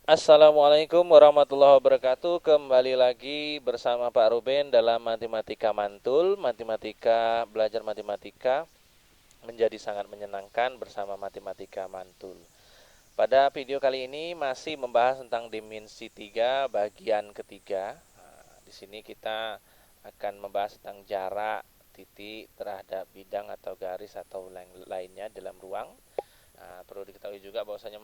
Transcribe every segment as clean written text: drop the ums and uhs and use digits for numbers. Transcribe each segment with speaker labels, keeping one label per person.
Speaker 1: Assalamualaikum warahmatullahi wabarakatuh. Kembali lagi bersama Pak Ruben dalam Matematika Mantul. Belajar matematika menjadi sangat menyenangkan bersama Matematika Mantul. Pada video kali ini masih membahas tentang dimensi 3 bagian ketiga. Nah, di sini kita akan membahas tentang jarak titik terhadap bidang atau garis atau lainnya dalam ruang. Nah, perlu diketahui juga bahwasanya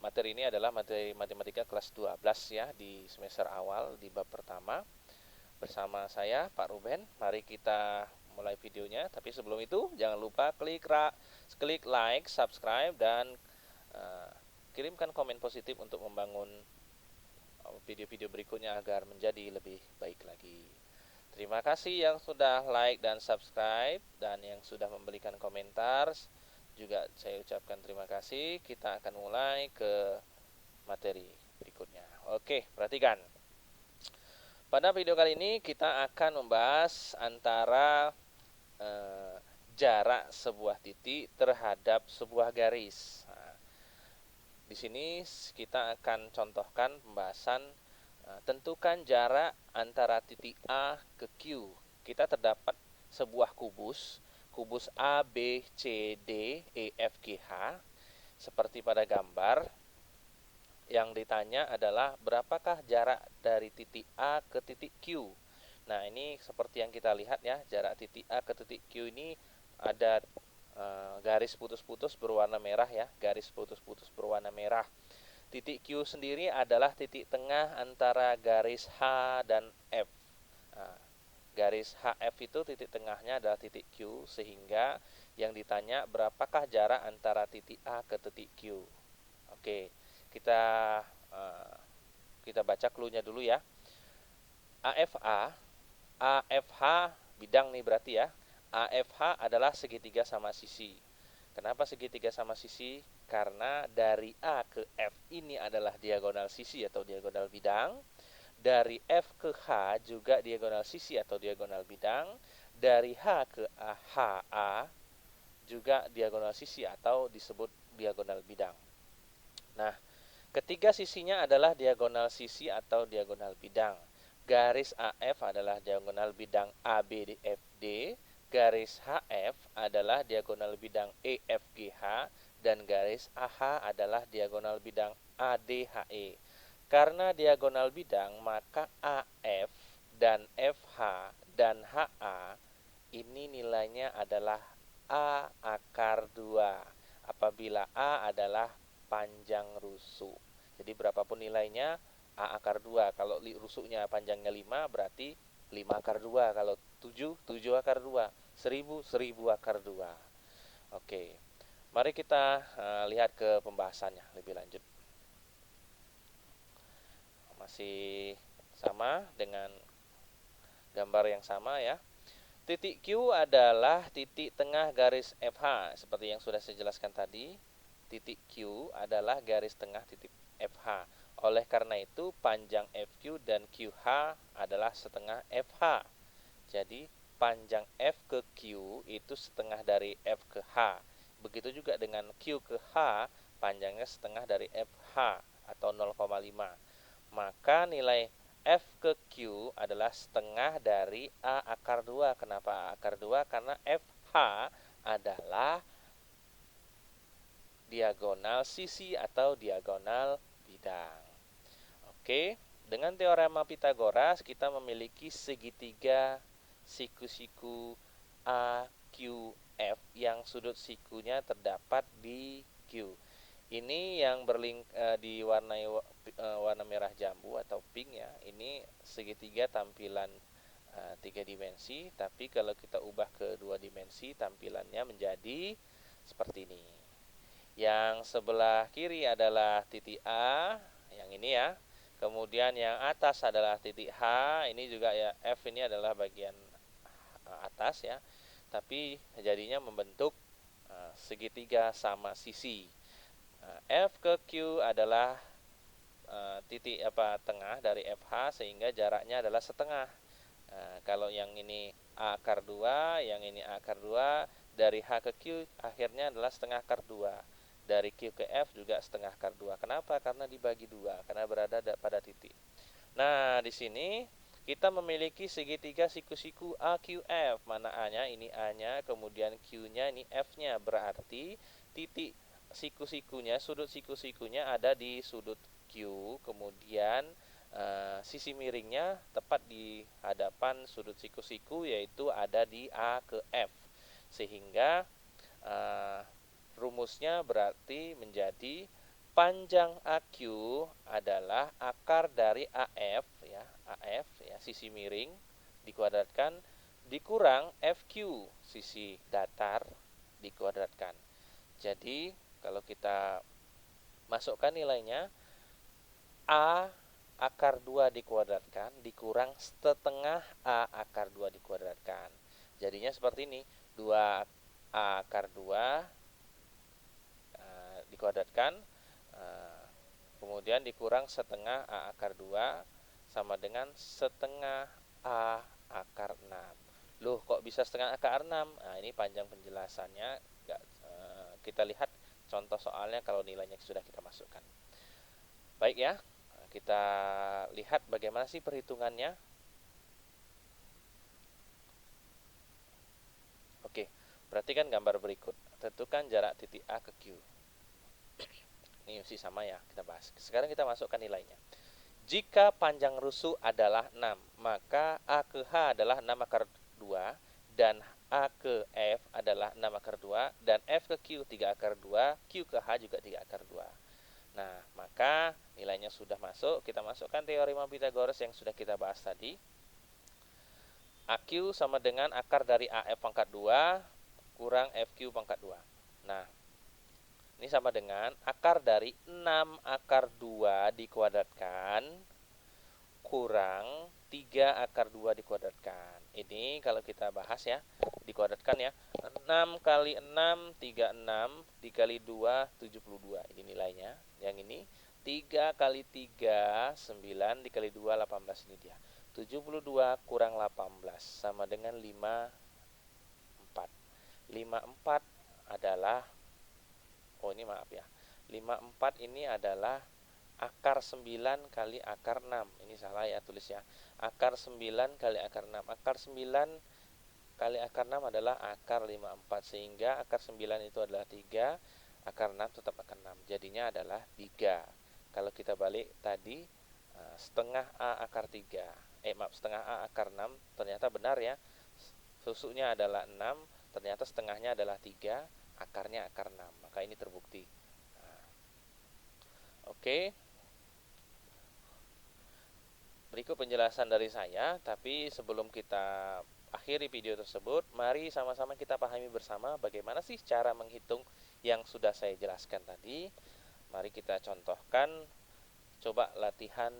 Speaker 1: materi ini adalah materi matematika kelas 12 ya di semester awal di bab pertama bersama saya Pak Ruben. Mari kita mulai videonya. Tapi sebelum itu jangan lupa klik like, subscribe dan uh, kirimkan komen positif untuk membangun video-video berikutnya agar menjadi lebih baik lagi. Terima kasih yang sudah like dan subscribe dan yang sudah memberikan komentar. Juga saya ucapkan terima kasih. Kita akan mulai ke materi berikutnya. Oke, perhatikan. Pada video kali ini kita akan membahas antara eh, jarak sebuah titik terhadap sebuah garis. Nah, di sini kita akan contohkan pembahasan tentukan jarak antara titik A ke Q. Kita terdapat sebuah kubus A, B, C, D, E, F, G, H. Seperti pada gambar, yang ditanya adalah berapakah jarak dari titik A ke titik Q. Nah, ini seperti yang kita lihat ya, jarak titik A ke titik Q ini ada garis putus-putus berwarna merah ya, garis putus-putus berwarna merah. Titik Q sendiri adalah titik tengah antara garis H dan F. Nah, garis HF itu titik tengahnya adalah titik Q, sehingga yang ditanya berapakah jarak antara titik A ke titik Q. Oke, kita uh, kita baca clue-nya dulu ya. AFA, AFH bidang nih berarti ya. AFH adalah segitiga sama sisi. Kenapa segitiga sama sisi? Karena dari A ke F ini adalah diagonal sisi atau diagonal bidang. Dari F ke H juga diagonal sisi atau diagonal bidang. Dari H ke HA juga diagonal sisi atau disebut diagonal bidang. Nah, ketiga sisinya adalah diagonal sisi atau diagonal bidang. Garis AF adalah diagonal bidang ABDFD, garis HF adalah diagonal bidang EFGH, dan garis AH adalah diagonal bidang ADHE. Karena diagonal bidang, maka AF dan FH dan HA ini nilainya adalah A akar 2 apabila A adalah panjang rusuk. Jadi berapapun nilainya A akar 2. Kalau rusuknya panjangnya 5 berarti 5 akar 2. Kalau 7, 7 akar 2. 1000, 1000 akar 2. Oke. Mari kita lihat ke pembahasannya lebih lanjut. Masih sama dengan gambar yang sama ya. Titik Q adalah titik tengah garis FH. Seperti yang sudah saya jelaskan tadi, titik Q adalah garis tengah titik FH. Oleh karena itu, panjang FQ dan QH adalah setengah FH. Jadi, panjang F ke Q itu setengah dari F ke H. Begitu juga dengan Q ke H, panjangnya setengah dari FH atau 0,5. Maka nilai F ke Q adalah setengah dari A akar 2. Kenapa A akar 2? Karena FH adalah diagonal sisi atau diagonal bidang. Oke, dengan teorema Pitagoras kita memiliki segitiga siku-siku AQF yang sudut sikunya terdapat di Q. Ini yang diwarnai warna merah jambu atau pink ya. Ini segitiga tampilan 3 dimensi, tapi kalau kita ubah ke 2 dimensi tampilannya menjadi seperti ini. Yang sebelah kiri adalah titik A, yang ini ya. Kemudian yang atas adalah titik H, ini juga ya, F ini adalah bagian atas ya. Tapi jadinya membentuk segitiga sama sisi. F ke Q adalah titik tengah dari FH sehingga jaraknya adalah setengah. Kalau yang ini A akar 2, yang ini A akar 2, dari H ke Q akhirnya adalah setengah akar 2. dari Q ke F juga setengah akar 2. Kenapa? Karena dibagi 2, karena berada pada titik. Nah, di sini kita memiliki segitiga siku-siku AQF. Mana A-nya? Ini A-nya, kemudian Q-nya, ini F-nya. Berarti titik siku-sikunya, sudut siku-sikunya ada di sudut Q, kemudian sisi miringnya tepat di hadapan sudut siku-siku, yaitu ada di A ke F. Sehingga rumusnya berarti menjadi panjang AQ adalah akar dari AF ya, sisi miring dikuadratkan dikurang FQ, sisi datar dikuadratkan. Jadi kalau kita masukkan nilainya, A akar 2 dikuadratkan dikurang setengah A akar 2 dikuadratkan. Jadinya seperti ini, 2A akar 2 dikuadratkan, kemudian dikurang setengah A akar 2 sama dengan setengah A akar 6. Loh, kok bisa setengah akar 6? Nah, ini panjang penjelasannya. Kita lihat contoh soalnya kalau nilainya sudah kita masukkan. Baik ya, kita lihat bagaimana sih perhitungannya. Oke, perhatikan gambar berikut. Tentukan jarak titik A ke Q. Ini masih sama ya, kita bahas. Sekarang kita masukkan nilainya. Jika panjang rusuk adalah 6, maka A ke H adalah 6 akar 2, dan A ke F adalah 6 akar 2, dan F ke Q 3 akar 2, Q ke H juga 3 akar 2. Nah, maka nilainya sudah masuk. Kita masukkan teorema Pythagoras yang sudah kita bahas tadi. AQ sama dengan akar dari AF pangkat 2 kurang FQ pangkat 2. Nah, ini sama dengan akar dari 6 akar 2 dikuadratkan kurang 3 akar 2 dikuadratkan. Ini kalau kita bahas ya, dikuadratkan ya. 6 kali 6, 36, dikali 2, 72. Ini nilainya. Yang ini 3 kali 3, 9, dikali 2, 18. Ini dia. 72 kurang 18 sama dengan 54. 54 adalah, ini maaf ya, 54 ini adalah akar 9 kali akar 6. Ini salah ya tulisnya. Akar 9 kali akar 6. Akar 9 kali akar 6 adalah akar 54. Sehingga akar 9 itu adalah 3. Akar 6 tetap akar 6. Jadinya adalah 3. Kalau kita balik tadi, setengah A akar 3. Setengah A akar 6. Ternyata benar ya. Susuknya adalah 6. Ternyata setengahnya adalah 3. Akarnya akar 6. Maka ini terbukti. Oke. Berikut penjelasan dari saya, tapi sebelum kita akhiri video tersebut, mari sama-sama kita pahami bersama bagaimana sih cara menghitung yang sudah saya jelaskan tadi. Mari kita contohkan, coba latihan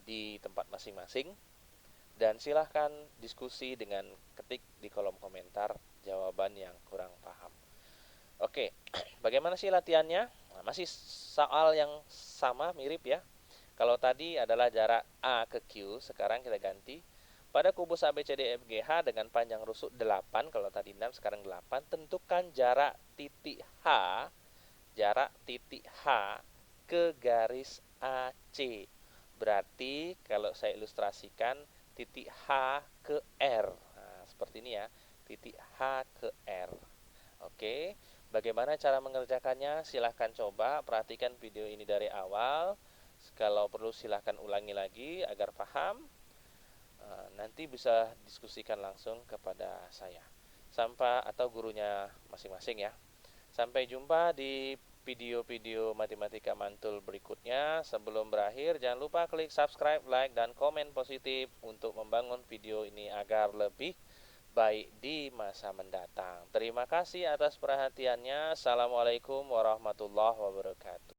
Speaker 1: di tempat masing-masing, dan silahkan diskusi dengan ketik di kolom komentar jawaban yang kurang paham. Oke, bagaimana sih latihannya? Nah, masih soal yang sama, mirip ya. Kalau tadi adalah jarak A ke Q, sekarang kita ganti. Pada kubus ABCDEFGH dengan panjang rusuk 8, kalau tadi 6, sekarang 8, tentukan jarak titik H ke garis AC. Berarti kalau saya ilustrasikan titik H ke R. Nah, seperti ini ya, titik H ke R. Oke, bagaimana cara mengerjakannya? Silahkan coba, perhatikan video ini dari awal. Kalau perlu silahkan ulangi lagi agar paham. Nanti bisa diskusikan langsung kepada saya atau gurunya masing-masing ya. Sampai jumpa di video-video matematika mantul berikutnya. Sebelum berakhir, jangan lupa klik subscribe, like, dan komen positif untuk membangun video ini agar lebih baik di masa mendatang. Terima kasih atas perhatiannya. Assalamualaikum warahmatullahi wabarakatuh.